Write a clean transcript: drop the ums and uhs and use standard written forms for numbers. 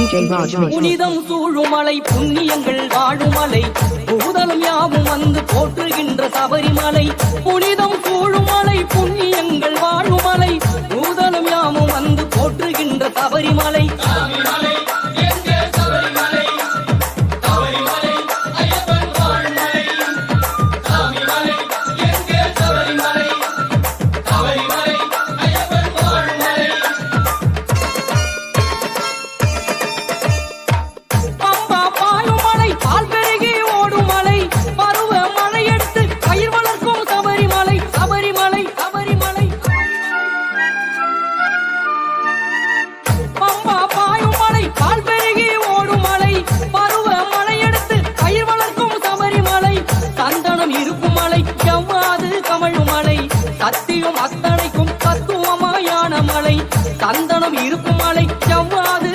புனிதம் சூழுமலை புண்ணியங்கள் வாழுமலை பூதலம் யாவும் வந்து போற்றுகின்ற சபரிமலை புனிதம் சூழுமலை புண்ணியங்கள் வாழுமலை பூதலம் யாவும் வந்து போற்றுகின்ற சபரிமலை சத்தியம் அத்தனைக்கும் தத்துவமாயான மலை சந்தனம் இருக்கும் மலை செவ்வாது